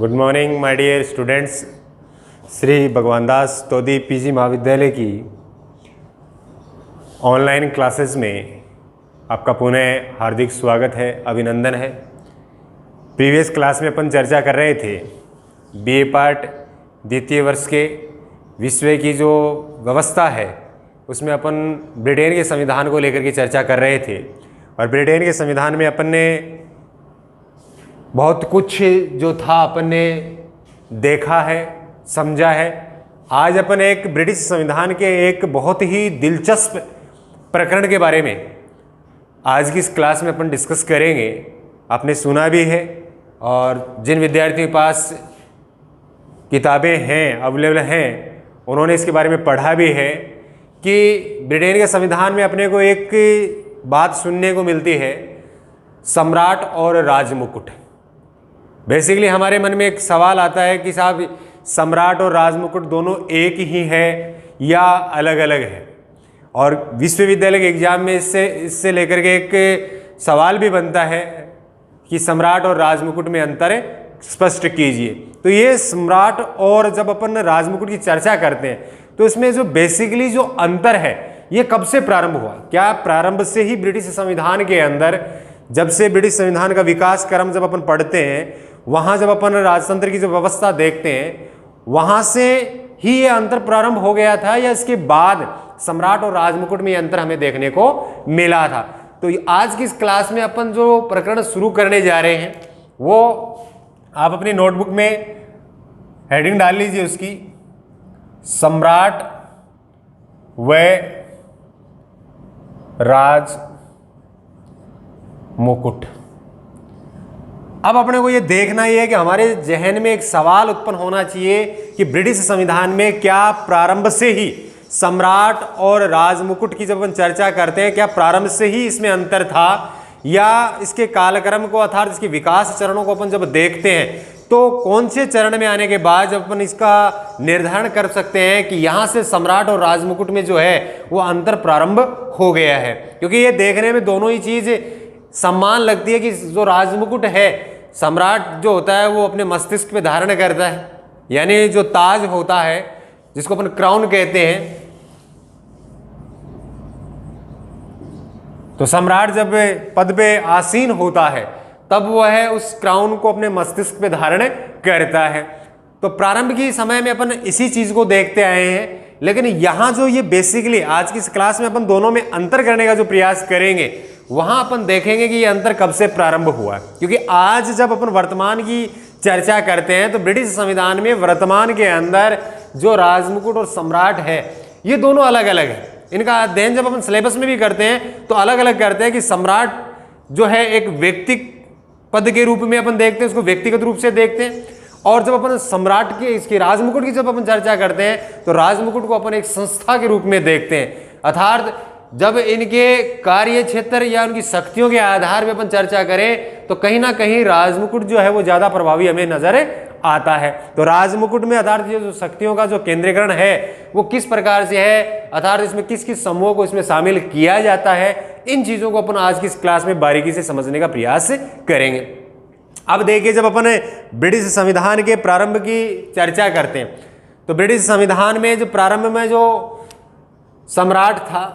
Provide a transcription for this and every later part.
Good morning my dear students. Shri Bhagwan Das तोदी PG महाविद्यालय की online classes में आपका पुनः हार्दिक स्वागत है, अभिनंदन है। प्रीवियस क्लास में अपन चर्चा कर रहे थे बीए पार्ट द्वितीय वर्ष के विश्व की जो व्यवस्था है उसमें अपन ब्रिटेन के संविधान को लेकर के चर्चा कर रहे थे और ब्रिटेन के संविधान में अपन ने बहुत कुछ जो था अपन ने देखा है, समझा है। आज अपन एक ब्रिटिश संविधान के एक बहुत ही दिलचस्प प्रकरण के बारे में आज की इस क्लास में अपन डिस्कस करेंगे। आपने सुना भी है और जिन विद्यार्थियों के पास किताबें हैं, अवेलेबल हैं, उन्होंने इसके बारे में पढ़ा भी है कि ब्रिटेन के संविधान में अपने को एक बात सुनने को मिलती है, सम्राट और राजमुकुट। बेसिकली हमारे मन में एक सवाल आता है कि साहब सम्राट और राजमुकुट दोनों एक ही है या अलग अलग है। और विश्वविद्यालय के एग्जाम में इससे लेकर के एक सवाल भी बनता है कि सम्राट और राजमुकुट में अंतर स्पष्ट कीजिए। तो ये सम्राट और जब अपन राजमुकुट की चर्चा करते हैं तो इसमें जो बेसिकली जो अंतर है ये कब से प्रारंभ हुआ? क्या प्रारंभ से ही ब्रिटिश संविधान के अंदर, जब से ब्रिटिश संविधान का विकास क्रम जब अपन पढ़ते हैं, वहां जब अपन राजतंत्र की जो व्यवस्था देखते हैं, वहां से ही ये अंतर प्रारंभ हो गया था या इसके बाद सम्राट और राजमुकुट में ये अंतर हमें देखने को मिला था? तो आज की इस क्लास में अपन जो प्रकरण शुरू करने जा रहे हैं वो आप अपनी नोटबुक में हेडिंग डाल लीजिए उसकी, सम्राट व राज मुकुट। अब अपने को ये देखना ही है कि हमारे जहन में एक सवाल उत्पन्न होना चाहिए कि ब्रिटिश संविधान में क्या प्रारंभ से ही सम्राट और राजमुकुट की जब अपन चर्चा करते हैं, क्या प्रारंभ से ही इसमें अंतर था या इसके कालक्रम को अर्थात इसके विकास चरणों को अपन जब देखते हैं तो कौन से चरण में आने के बाद जब अपन इसका निर्धारण कर सकते हैं कि यहां से सम्राट और राजमुकुट में जो है वो अंतर प्रारंभ हो गया है? क्योंकि ये देखने में दोनों ही चीज समान लगती है कि जो राजमुकुट है, सम्राट जो होता है वो अपने मस्तिष्क पे धारण करता है, यानी जो ताज होता है जिसको अपन क्राउन कहते हैं। तो सम्राट जब पद पे आसीन होता है तब वह उस क्राउन को अपने मस्तिष्क पे धारण करता है। तो प्रारंभ की समय में अपन इसी चीज को देखते आए हैं, लेकिन यहां जो ये बेसिकली आज की इस क्लास में अपन दोनों में अंतर करने का जो प्रयास करेंगे वहां अपन देखेंगे कि ये अंतर कब से प्रारंभ हुआ। क्योंकि आज जब अपन वर्तमान की चर्चा करते हैं तो ब्रिटिश संविधान में वर्तमान के अंदर जो राजमुकुट और सम्राट है ये दोनों अलग अलग है। इनका अध्ययन जब अपन सिलेबस में भी करते हैं तो अलग अलग करते हैं कि सम्राट जो है एक व्यक्ति पद के रूप में अपन देखते हैं, उसको व्यक्तिगत रूप से देखते हैं। और जब अपन सम्राट के इसकी राजमुकुट की जब अपन चर्चा करते हैं तो राजमुकुट को अपन एक संस्था के रूप में देखते हैं। अर्थात जब इनके कार्य क्षेत्र या उनकी शक्तियों के आधार पर अपन चर्चा करें तो कहीं ना कहीं राजमुकुट जो है वो ज्यादा प्रभावी हमें नजर आता है। तो राजमुकुट में अर्थात जो शक्तियों का जो केंद्रीकरण है वो किस प्रकार से है, अर्थात इसमें किस किस समूहों को इसमें शामिल किया जाता है, इन चीजों को अपन आज की इस क्लास में बारीकी से समझने का प्रयास करेंगे। अब देखिए, जब अपन ब्रिटिश संविधान के प्रारंभ की चर्चा करते हैं तो ब्रिटिश संविधान में जो प्रारंभ में जो सम्राट था,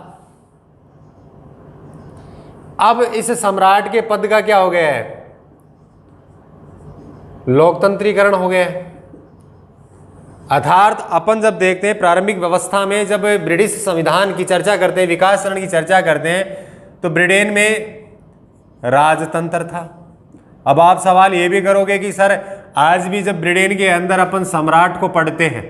अब इस सम्राट के पद का क्या हो गया है? लोकतंत्रीकरण हो गया है। अर्थात अपन जब देखते हैं प्रारंभिक व्यवस्था में जब ब्रिटिश संविधान की चर्चा करते हैं, विकास चरण की चर्चा करते हैं, तो ब्रिटेन में राजतंत्र था। अब आप सवाल ये भी करोगे कि सर आज भी जब ब्रिटेन के अंदर अपन सम्राट को पढ़ते हैं,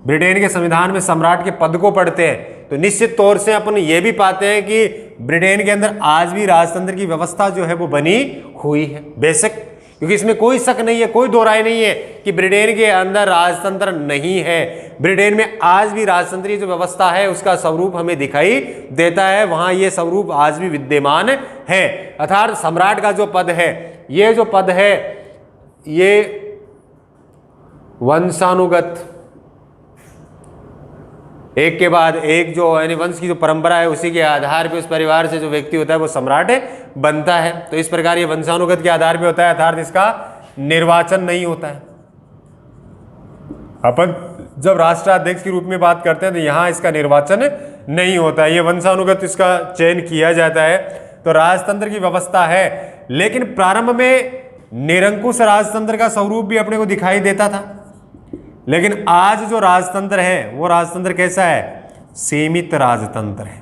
ब्रिटेन के संविधान में सम्राट के पद को पढ़ते हैं, तो निश्चित तौर से अपन ये भी पाते हैं कि ब्रिटेन के अंदर आज भी राजतंत्र की व्यवस्था जो है वो बनी हुई है। बेशक, क्योंकि इसमें कोई शक नहीं है, कोई दो राय नहीं है कि ब्रिटेन के अंदर राजतंत्र नहीं है। ब्रिटेन में आज भी राजतंत्रीय जो व्यवस्था है उसका स्वरूप हमें दिखाई देता है, वहां ये स्वरूप आज भी विद्यमान है। अर्थात सम्राट का जो पद है, ये जो पद है ये वंशानुगत एक के बाद एक जो यानी वंश की जो परंपरा है उसी के आधार पे उस परिवार से जो व्यक्ति होता है वो सम्राट बनता है। तो इस प्रकार ये वंशानुगत के आधार पे होता है, अर्थात इसका निर्वाचन नहीं होता है। अपन जब राष्ट्राध्यक्ष के रूप में बात करते हैं तो यहाँ इसका निर्वाचन नहीं होता है, ये वंशानुगत इसका चयन किया जाता है। तो राजतंत्र की व्यवस्था है, लेकिन प्रारंभ में निरंकुश राजतंत्र का स्वरूप भी अपने को दिखाई देता था। लेकिन आज जो राजतंत्र है वो राजतंत्र कैसा है? सीमित राजतंत्र है।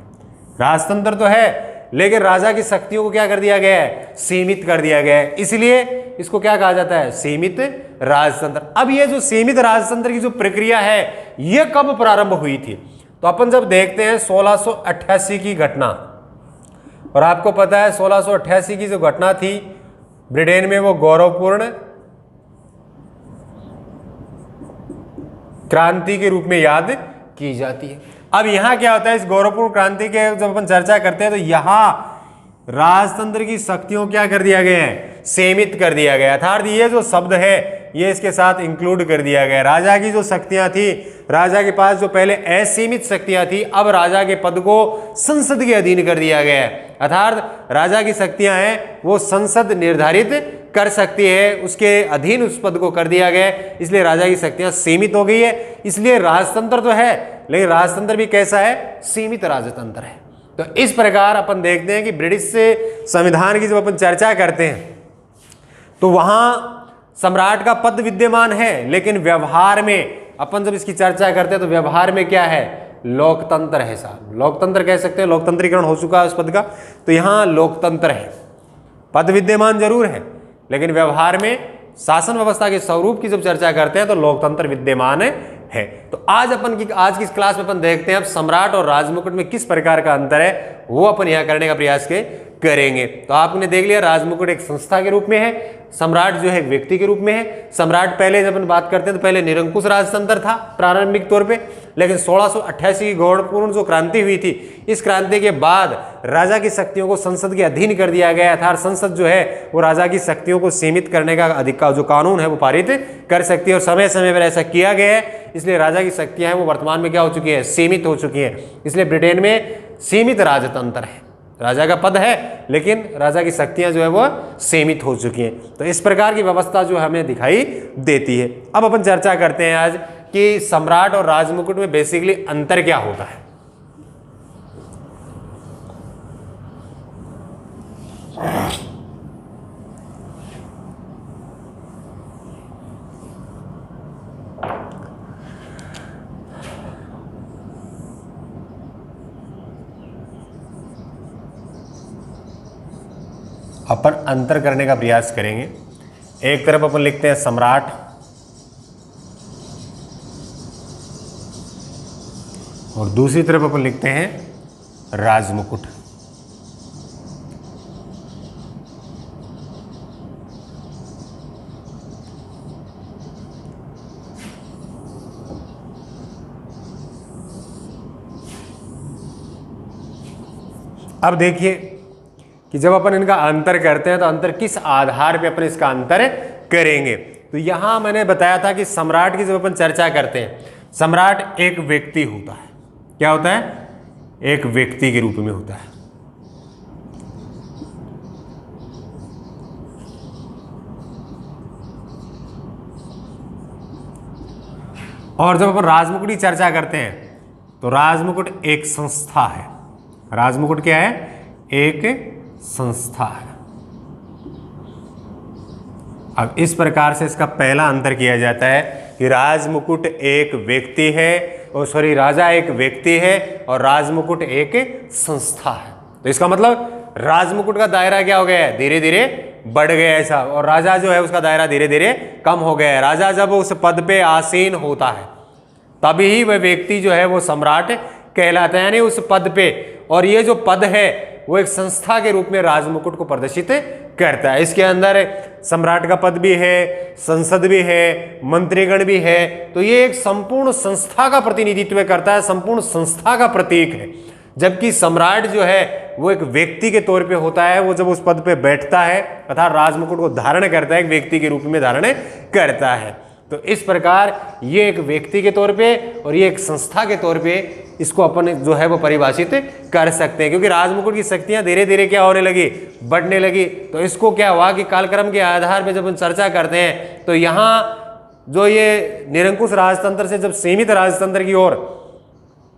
राजतंत्र तो है, लेकिन राजा की शक्तियों को क्या कर दिया गया है? सीमित कर दिया गया है। इसलिए इसको क्या कहा जाता है? सीमित राजतंत्र। अब ये जो सीमित राजतंत्र की जो प्रक्रिया है ये कब प्रारंभ हुई थी? तो अपन जब देखते हैं 1688 की घटना, और आपको पता है 1688 की जो घटना थी ब्रिटेन में, वो गौरवपूर्ण क्रांति के रूप में याद की जाती है। अब यहां क्या होता है, इस गौरवपूर्ण क्रांति के जब अपन चर्चा करते हैं तो यहां राजतंत्र की शक्तियों क्या कर दिया गया है? सीमित कर दिया गया। अर्थात ये जो शब्द है ये इसके साथ इंक्लूड कर दिया गया। राजा की जो शक्तियां थी, राजा के पास जो पहले असीमित शक्तियां थी, अब राजा के पद को संसद के अधीन कर दिया गया है। अर्थात राजा की शक्तियां हैं वो संसद निर्धारित कर सकती है, उसके अधीन उस पद को कर दिया गया है, इसलिए राजा की शक्तियां सीमित हो गई है। इसलिए राजतंत्र तो है, लेकिन राजतंत्र भी कैसा है? सीमित राजतंत्र है। तो इस प्रकार अपन देखते हैं कि ब्रिटिश से संविधान की जब अपन चर्चा करते हैं तो वहां सम्राट का पद विद्यमान है, लेकिन व्यवहार में अपन जब इसकी चर्चा करते हैं तो व्यवहार में क्या है? लोकतंत्र है साहब। लोकतंत्र कह सकते हैं, लोकतंत्रीकरण हो चुका है उस पद का, तो यहां लोकतंत्र है। पद विद्यमान जरूर है, लेकिन व्यवहार में शासन व्यवस्था के स्वरूप की जब चर्चा करते हैं तो लोकतंत्र विद्यमान है। तो आज की इस क्लास में अपन देखते हैं अब सम्राट और राजमुकुट में किस प्रकार का अंतर है, वो अपन यहां करने का प्रयास करेंगे। तो आपने देख लिया राजमुकुट एक संस्था के रूप में है, सम्राट जो है एक व्यक्ति के रूप में है। सम्राट पहले जब अपन बात करते हैं तो पहले निरंकुश राजतंत्र था प्रारंभिक तौर पे, लेकिन 1688 की गौरवपूर्ण जो क्रांति हुई थी, इस क्रांति के बाद राजा की शक्तियों को संसद के अधीन कर दिया गया था। संसद जो है वो राजा की शक्तियों को सीमित करने का अधिकार जो कानून है वो पारित कर सकती है, और समय समय पर ऐसा किया गया है। इसलिए राजा की शक्तियां हैं वो वर्तमान में क्या हो चुकी है? सीमित हो चुकी हैं। इसलिए ब्रिटेन में सीमित राजतंत्र है। राजा का पद है, लेकिन राजा की शक्तियां जो है वो सीमित हो चुकी हैं। तो इस प्रकार की व्यवस्था जो हमें दिखाई देती है। अब अपन चर्चा करते हैं आज कि सम्राट और राजमुकुट में बेसिकली अंतर क्या होता है। अपन अंतर करने का प्रयास करेंगे। एक तरफ अपन लिखते हैं सम्राट, और दूसरी तरफ अपन लिखते हैं राजमुकुट। अब देखिए कि जब अपन इनका अंतर करते हैं तो अंतर किस आधार पे अपन इसका अंतर करेंगे। तो यहां मैंने बताया था कि सम्राट की जब अपन चर्चा करते हैं, सम्राट एक व्यक्ति होता है। क्या होता है? एक व्यक्ति के रूप में होता है। और जब अपन राजमुकुट की चर्चा करते हैं तो राजमुकुट एक संस्था है। राजमुकुट क्या है? एक संस्था है। अब इस प्रकार से इसका पहला अंतर किया जाता है कि राजमुकुट एक व्यक्ति है, राजा एक व्यक्ति है और राजमुकुट एक संस्था है। तो इसका मतलब राजमुकुट का दायरा क्या हो गया है? धीरे धीरे बढ़ गया है साहब, और राजा जो है उसका दायरा धीरे धीरे कम हो गया है। राजा जब उस पद पे आसीन होता है तभी वह व्यक्ति जो है वो सम्राट कहलाता है, यानी उस पद पे। और ये जो पद है वो एक संस्था के रूप में राजमुकुट को प्रदर्शित करता है। इसके अंदर सम्राट का पद भी है, संसद भी है, मंत्रीगण भी है। तो ये एक संपूर्ण संस्था का प्रतिनिधित्व करता है, संपूर्ण संस्था का प्रतीक है। जबकि सम्राट जो है वो एक व्यक्ति के तौर पे होता है। वो जब उस पद पे बैठता है अर्थात राजमुकुट को धारण करता है, एक व्यक्ति के रूप में धारण करता है। तो इस प्रकार ये एक व्यक्ति के तौर पे और ये एक संस्था के तौर पे इसको अपन जो है वो परिभाषित कर सकते हैं, क्योंकि राजमुकुट की शक्तियां धीरे धीरे क्या होने लगी, बढ़ने लगी। तो इसको क्या हुआ कि कालक्रम के आधार पे जब हम चर्चा करते हैं तो यहाँ जो ये निरंकुश राजतंत्र से जब सीमित राजतंत्र की ओर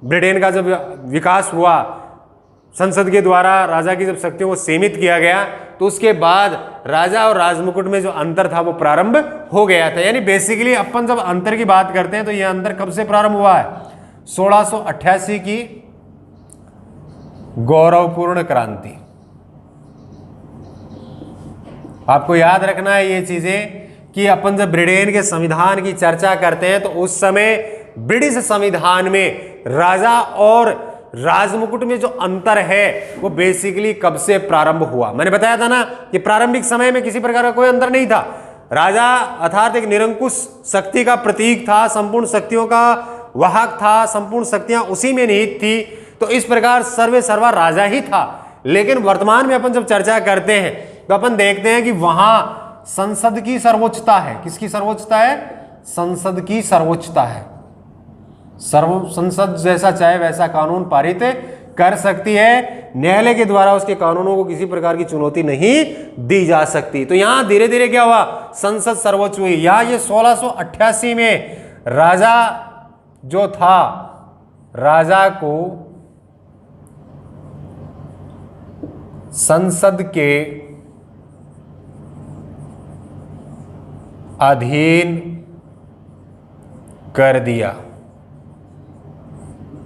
ब्रिटेन का जब विकास हुआ, संसद के द्वारा राजा की जब शक्तियों को सीमित किया गया, तो उसके बाद राजा और राजमुकुट में जो अंतर था वो प्रारंभ हो गया था। यानी बेसिकली अपन जब अंतर की बात करते हैं तो ये अंतर कब से प्रारंभ हुआ है, 1688 की गौरवपूर्ण क्रांति। आपको याद रखना है ये चीजें कि अपन जब ब्रिटेन के संविधान की चर्चा करते हैं तो उस समय ब्रिटिश संविधान में राजा और राजमुकुट में जो अंतर है वो बेसिकली कब से प्रारंभ हुआ। मैंने बताया था ना कि प्रारंभिक समय में किसी प्रकार का कोई अंतर नहीं था। राजा अर्थात एक निरंकुश शक्ति का प्रतीक था, संपूर्ण शक्तियों का वाहक था, संपूर्ण शक्तियां उसी में निहित थी। तो इस प्रकार सर्वे सर्वा राजा ही था। लेकिन वर्तमान में अपन जब चर्चा करते हैं तो अपन देखते हैं कि वहां संसद की सर्वोच्चता है। किसकी सर्वोच्चता है? संसद की सर्वोच्चता है। संसद जैसा चाहे वैसा कानून पारित कर सकती है, न्यायालय के द्वारा उसके कानूनों को किसी प्रकार की चुनौती नहीं दी जा सकती। तो यहां धीरे धीरे क्या हुआ, संसद सर्वोच्च हुई। यहां ये 1688 में राजा जो था, राजा को संसद के अधीन कर दिया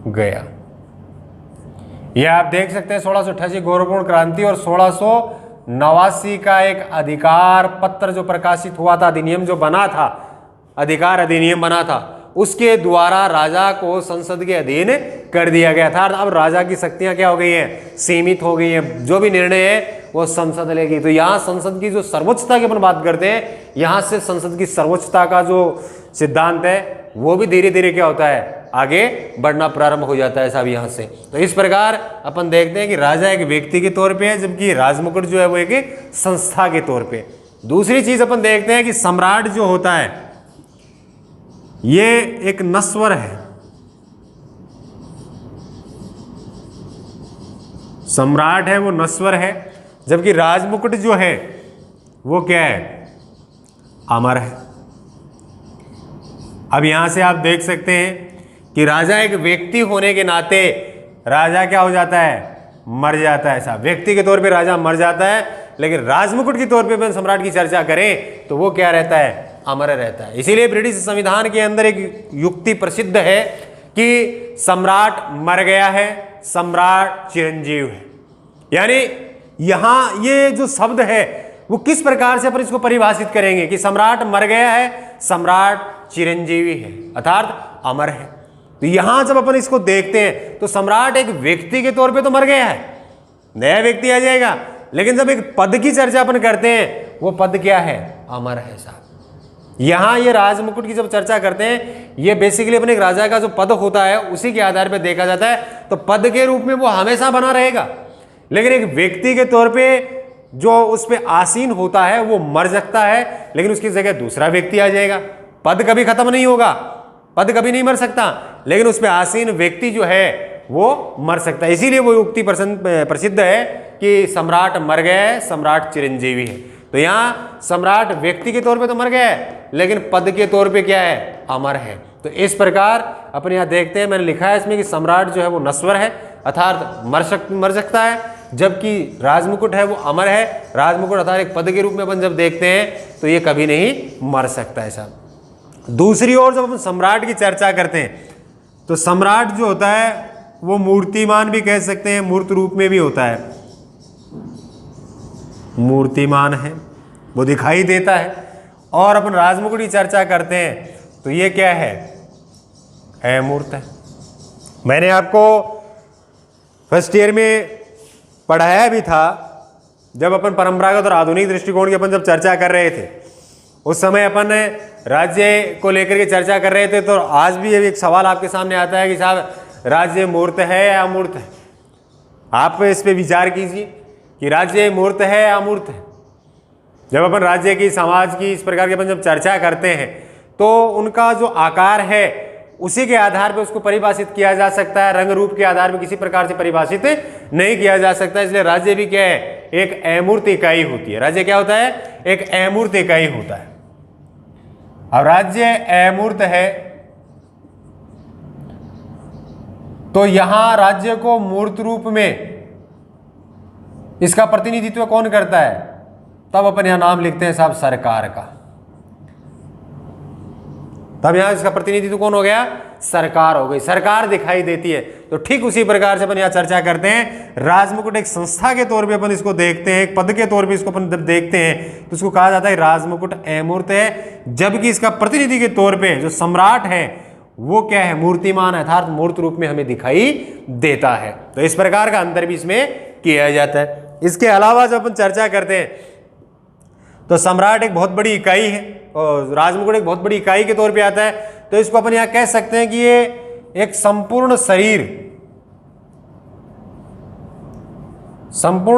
गया। यह आप देख सकते हैं 1688 गौरवपूर्ण क्रांति और 1689 का एक अधिकार पत्र जो प्रकाशित हुआ था, अधिनियम जो बना था, अधिकार अधिनियम बना था, उसके द्वारा राजा को संसद के अधीन कर दिया गया था। अब राजा की शक्तियां क्या हो गई हैं, सीमित हो गई हैं। जो भी निर्णय है वो संसद लेगी। तो यहां संसद की जो सर्वोच्चता की अपन बात करते हैं, यहां से संसद की सर्वोच्चता का जो सिद्धांत है वो भी धीरे धीरे क्या होता है, आगे बढ़ना प्रारंभ हो जाता है साहब यहां से। तो इस प्रकार अपन देखते हैं कि राजा एक व्यक्ति के तौर पे है, जबकि राजमुकुट जो है वो एक संस्था के तौर पे। दूसरी चीज अपन देखते हैं कि सम्राट जो होता है ये एक नश्वर है। सम्राट है वो नश्वर है, जबकि राजमुकुट जो है वो क्या है, अमर है। अब यहां से आप देख सकते हैं कि राजा एक व्यक्ति होने के नाते राजा क्या हो जाता है, मर जाता है साहब। व्यक्ति के तौर पे राजा मर जाता है, लेकिन राजमुकुट के तौर पे सम्राट की चर्चा करें तो वो क्या रहता है, अमर रहता है। इसीलिए ब्रिटिश संविधान के अंदर एक युक्ति प्रसिद्ध है कि सम्राट मर गया है, सम्राट चिरंजीव है। यानी यहां ये जो शब्द है वो किस प्रकार से अपन इसको परिभाषित करेंगे कि सम्राट मर गया है, सम्राट चिरंजीवी है, अर्थात अमर है। तो यहां जब अपन इसको देखते हैं तो सम्राट एक व्यक्ति के तौर पे तो मर गया है, नया व्यक्ति आ जाएगा, लेकिन जब एक पद की चर्चा अपन करते हैं वो पद क्या है, अमर है साहब। यहां ये राजमुकुट की जब चर्चा करते हैं, ये बेसिकली अपने एक राजा का जो पद होता है उसी के आधार पर देखा जाता है। तो पद के रूप में वो हमेशा बना रहेगा, लेकिन एक व्यक्ति के तौर पे जो उस पे आसीन होता है वो मर सकता है, लेकिन उसकी जगह दूसरा व्यक्ति आ जाएगा। पद कभी खत्म नहीं होगा, पद कभी नहीं मर सकता, लेकिन उस पे आसीन व्यक्ति जो है वो मर सकता है। इसीलिए वो युक्ति प्रसिद्ध है कि सम्राट मर गया है, सम्राट चिरंजीवी है। तो यहाँ सम्राट व्यक्ति के तौर पे तो मर गया है, लेकिन पद के तौर पे क्या है, अमर है। तो इस प्रकार अपन यहाँ देखते हैं, मैंने लिखा है इसमें कि सम्राट जो है वो नश्वर है, अर्थात मर सकता है, जबकि राजमुकुट है वो अमर है। राजमुकुट अर्थात एक पद के रूप में अपन जब देखते हैं तो ये कभी नहीं मर सकता है साहब। दूसरी ओर जब अपन सम्राट की चर्चा करते हैं तो सम्राट जो होता है वो मूर्तिमान भी कह सकते हैं, मूर्त रूप में भी होता है, मूर्तिमान है, वो दिखाई देता है। और अपन राजमुकुट की चर्चा करते हैं तो ये क्या है, अमूर्त है। मैंने आपको फर्स्ट ईयर में पढ़ाया भी था, जब अपन परंपरागत और आधुनिक दृष्टिकोण की अपन जब चर्चा कर रहे थे, उस समय अपन राज्य को लेकर के चर्चा कर रहे थे। तो आज भी एक सवाल आपके सामने आता है कि साहब राज्य मूर्त है या अमूर्त है। आप इस पे विचार कीजिए कि राज्य मूर्त है या अमूर्त है। जब अपन राज्य की, समाज की, इस प्रकार की अपन जब चर्चा करते हैं तो उनका जो आकार है उसी के आधार पर उसको परिभाषित किया जा सकता है, रंग रूप के आधार पर किसी प्रकार से परिभाषित नहीं किया जा सकता। इसलिए राज्य भी क्या है, एक अमूर्त इकाई होती है। राज्य क्या होता है, एक अमूर्त इकाई होता है। अब राज्य अमूर्त है तो यहां राज्य को मूर्त रूप में इसका प्रतिनिधित्व कौन करता है, तब अपन यहां नाम लिखते हैं साहब सरकार का। तब यहां इसका प्रतिनिधित्व कौन हो गया, सरकार हो गई, सरकार दिखाई देती है। तो ठीक उसी प्रकार से अपन यहां चर्चा करते हैं, राजमुकुट एक संस्था के तौर पे अपन इसको देखते हैं, एक पद के तौर पे इसको अपन जब देखते हैं तो इसको कहा जाता है राजमुकुट अमूर्त है, जबकि इसका प्रतिनिधि के तौर पे जो सम्राट है वो क्या है, मूर्तिमान अर्थात मूर्त रूप में हमें दिखाई देता है। तो इस प्रकार का अंतर भी इसमें किया जाता है। इसके अलावा जब अपन चर्चा करते हैं तो सम्राट एक बहुत बड़ी इकाई है और राजमुकुट एक बहुत बड़ी इकाई के तौर पे आता है। तो इसको अपन यहां कह सकते हैं कि ये एक संपूर्ण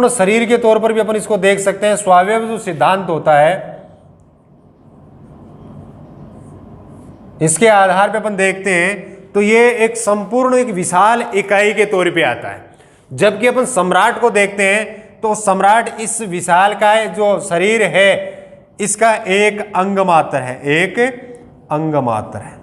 शरीर के तौर पर भी अपन इसको देख सकते हैं। स्वावयव जो सिद्धांत होता है इसके आधार पे अपन देखते हैं तो ये एक संपूर्ण एक विशाल इकाई के तौर पे आता है। जबकि अपन सम्राट को देखते हैं तो सम्राट इस विशाल का जो शरीर है इसका एक अंग मात्र है, एक अंग मात्र है।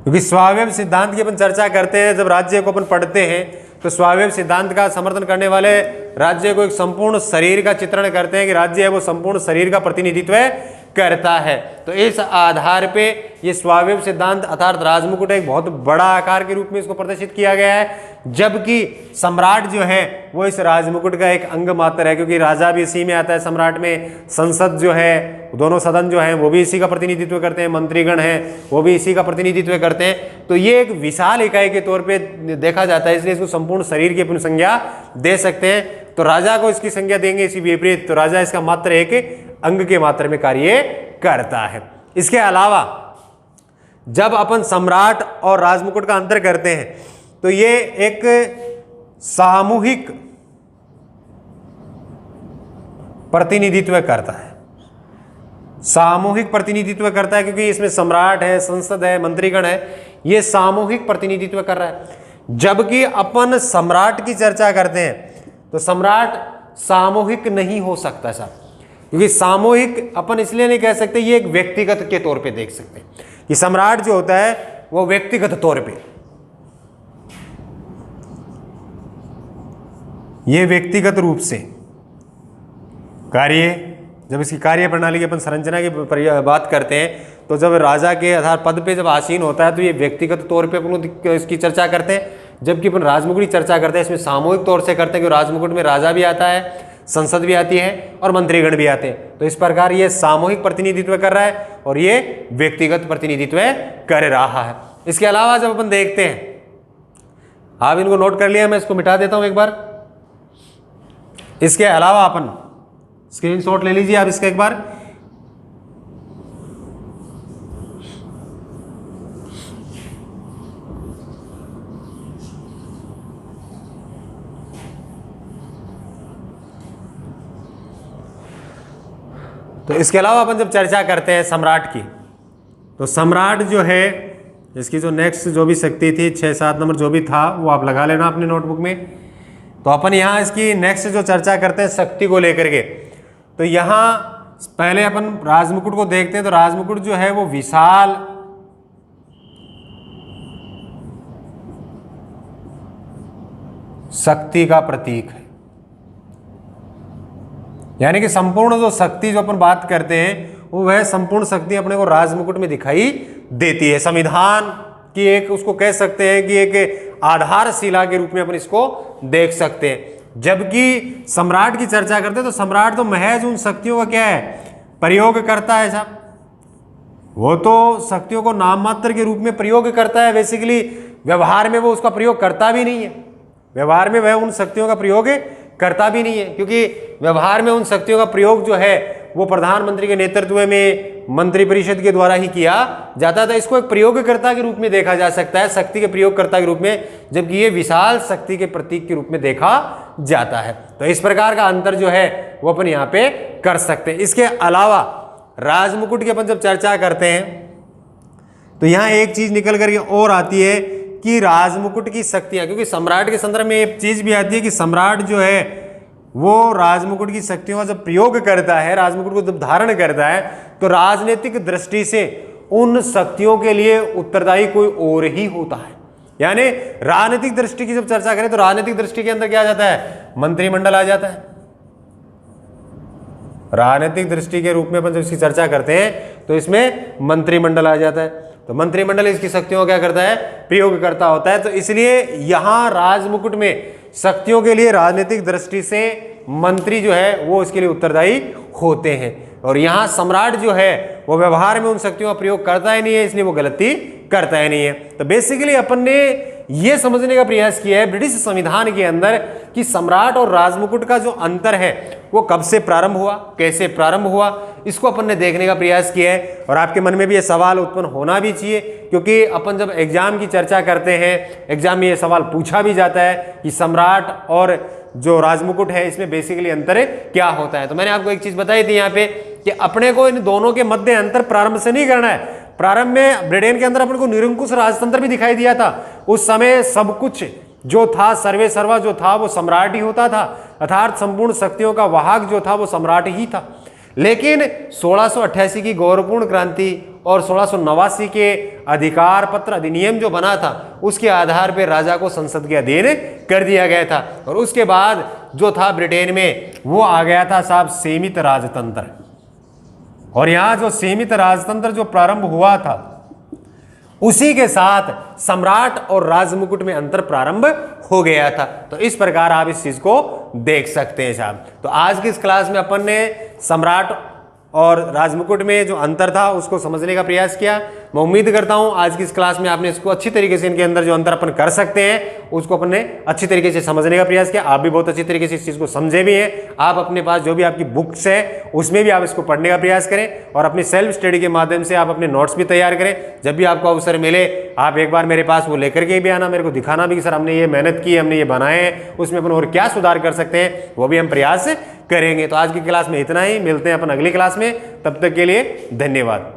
क्योंकि स्वावयव सिद्धांत की अपन चर्चा करते हैं, जब राज्य को अपन पढ़ते हैं तो स्वावयव सिद्धांत का समर्थन करने वाले राज्य को एक संपूर्ण शरीर का चित्रण करते हैं कि राज्य है वो संपूर्ण शरीर का प्रतिनिधित्व करता है। तो इस आधार पे ये स्वावयव सिद्धांत अर्थात राजमुकुट एक बहुत बड़ा आकार के रूप में इसको प्रदर्शित किया गया है, जबकि सम्राट जो है वो इस राजमुकुट का एक अंग मात्र है। क्योंकि राजा भी इसी में आता है, सम्राट में संसद जो है, दोनों सदन जो है वो भी इसी का प्रतिनिधित्व करते हैं, मंत्रीगण है वो भी इसी का प्रतिनिधित्व करते हैं। तो ये एक विशाल इकाई के तौर पे देखा जाता है, इसलिए इसको संपूर्ण शरीर की अपनी संज्ञा दे सकते हैं। तो राजा को इसकी संज्ञा देंगे इसी विपरीत, तो राजा इसका मात्र एक अंग के मात्र में कार्य करता है। इसके अलावा जब अपन सम्राट और राजमुकुट का अंतर करते हैं तो ये एक सामूहिक प्रतिनिधित्व करता है, सामूहिक प्रतिनिधित्व करता है। क्योंकि इसमें सम्राट है, संसद है, मंत्रीगण है, ये सामूहिक प्रतिनिधित्व कर रहा है। जबकि अपन सम्राट की चर्चा करते हैं तो सम्राट सामूहिक नहीं हो सकता साहब, क्योंकि सामूहिक अपन इसलिए नहीं कह सकते, ये एक व्यक्तिगत के तौर पे देख सकते हैं कि सम्राट जो होता है वो व्यक्तिगत तौर पे, ये व्यक्तिगत रूप से कार्य, जब इसकी कार्य प्रणाली की अपन संरचना की बात करते हैं तो जब राजा के आधार पद पे जब आसीन होता है तो ये व्यक्तिगत तौर पे अपन इसकी चर्चा करते हैं। जबकि अपन राजमुकुट की चर्चा करते हैं इसमें सामूहिक तौर से करते हैं, क्योंकि राजमुकुट में राजा भी आता है, संसद भी आती है और मंत्रीगण भी आते हैं। तो इस प्रकार ये सामूहिक प्रतिनिधित्व कर रहा है और ये व्यक्तिगत प्रतिनिधित्व कर रहा है। इसके अलावा जब अपन देखते हैं, आप इनको नोट कर लिया, मैं इसको मिटा देता हूं एक बार। इसके अलावा अपन स्क्रीनशॉट ले लीजिए आप इसका एक बार। तो इसके अलावा अपन जब चर्चा करते हैं सम्राट की, तो सम्राट जो है इसकी जो नेक्स्ट जो भी शक्ति थी 6-7 नंबर जो भी था वो आप लगा लेना अपने नोटबुक में। तो अपन यहाँ इसकी नेक्स्ट जो चर्चा करते हैं शक्ति को लेकर के, तो यहाँ पहले अपन राजमुकुट को देखते हैं। तो राजमुकुट जो है वो विशाल शक्ति का प्रतीक है, यानी कि संपूर्ण जो शक्ति जो अपन बात करते हैं वो वह संपूर्ण शक्ति अपने को राजमुकुट में दिखाई देती है। संविधान की एक उसको कह सकते हैं कि एक आधारशिला के रूप में अपन इसको देख सकते हैं। जबकि सम्राट की चर्चा करते हैं तो सम्राट तो महज उन शक्तियों का क्या है, प्रयोग करता है साहब, वो तो शक्तियों को नाम मात्र के रूप में प्रयोग करता है। बेसिकली व्यवहार में वो उसका प्रयोग करता भी नहीं है, व्यवहार में वह उन शक्तियों का प्रयोग करता भी नहीं है, क्योंकि व्यवहार में उन शक्तियों का प्रयोग जो है वो प्रधानमंत्री के नेतृत्व में मंत्रिपरिषद के द्वारा ही किया जाता था। इसको एक प्रयोगकर्ता के रूप में देखा जा सकता है, शक्ति के प्रयोगकर्ता के रूप में, जबकि ये विशाल शक्ति के प्रतीक के रूप में देखा जाता है। तो इस प्रकार का अंतर जो है वो अपन यहाँ पे कर सकते हैं। इसके अलावा राजमुकुट की अपन जब चर्चा करते हैं तो यहाँ एक चीज निकल करके और आती है कि राजमुकुट की शक्तियां, क्योंकि सम्राट के संदर्भ में एक चीज भी आती है कि सम्राट जो है वो राजमुकुट की शक्तियों का जब प्रयोग करता है, राजमुकुट को जब धारण करता है, तो राजनीतिक दृष्टि से उन शक्तियों के लिए उत्तरदायी कोई और ही होता है। यानी राजनीतिक दृष्टि की जब चर्चा करें तो राजनीतिक दृष्टि के अंदर क्या आ जाता है, मंत्रिमंडल आ जाता है। राजनीतिक दृष्टि के रूप में अपन जब इसकी चर्चा करते हैं तो इसमें मंत्रिमंडल आ जाता है, तो मंत्रिमंडल इसकी शक्तियों का क्या करता है, प्रयोग करता होता है। तो इसलिए यहां राजमुकुट में शक्तियों के लिए राजनीतिक दृष्टि से मंत्री जो है वो इसके लिए उत्तरदायी होते हैं, और यहां सम्राट जो है वो व्यवहार में उन शक्तियों का प्रयोग करता ही नहीं है, इसलिए वो गलती करता ही नहीं है। तो बेसिकली अपन ने ये समझने का प्रयास किया है ब्रिटिश संविधान के अंदर कि सम्राट और राजमुकुट का जो अंतर है वो कब से प्रारंभ हुआ, कैसे प्रारंभ हुआ, इसको अपन ने देखने का प्रयास किया है। और आपके मन में भी ये सवाल उत्पन्न होना भी चाहिए, क्योंकि अपन जब एग्जाम की चर्चा करते हैं, एग्जाम में ये सवाल पूछा भी जाता है कि सम्राट और जो राजमुकुट है इसमें बेसिकली अंतर क्या होता है। तो मैंने आपको एक चीज बताई थी यहाँ पे कि अपने को इन दोनों के मध्य अंतर प्रारंभ से नहीं करना है। प्रारंभ में ब्रिटेन के अंदर अपन को निरंकुश राजतंत्र भी दिखाई दिया था। उस समय सब कुछ जो था, सर्वे सर्वा जो था वो सम्राट ही होता था, अर्थात संपूर्ण शक्तियों का वाहक जो था वो सम्राट ही था। लेकिन 1688 की गौरवपूर्ण क्रांति और 1689 के अधिकार पत्र अधिनियम जो बना था उसके आधार पर राजा को संसद के अधीन कर दिया गया था, और उसके बाद जो था ब्रिटेन में वो आ गया था साहब सीमित राजतंत्र। और यहां जो सीमित राजतंत्र जो प्रारंभ हुआ था उसी के साथ सम्राट और राजमुकुट में अंतर प्रारंभ हो गया था। तो इस प्रकार आप इस चीज को देख सकते हैं साहब। तो आज की इस क्लास में अपन ने सम्राट और राजमुकुट में जो अंतर था उसको समझने का प्रयास किया। मैं उम्मीद करता हूं आज की इस क्लास में आपने इसको अच्छी तरीके से, इनके अंदर जो अंतर अपन कर सकते हैं उसको अपन ने अच्छी तरीके से समझने का प्रयास किया। आप भी बहुत अच्छी तरीके से इस चीज़ को समझे भी हैं। आप अपने पास जो भी आपकी बुक्स है उसमें भी आप इसको पढ़ने का प्रयास करें, और अपनी सेल्फ स्टडी के माध्यम से आप अपने नोट्स भी तैयार करें। जब भी आपको अवसर मिले आप एक बार मेरे पास वो लेकर के भी आना, मेरे को दिखाना भी कि सर हमने ये मेहनत की, हमने ये बनाए हैं, उसमें अपन और क्या सुधार कर सकते हैं वो भी हम प्रयास करेंगे। तो आज की क्लास में इतना ही, मिलते हैं अपन अगली क्लास में, तब तक के लिए धन्यवाद।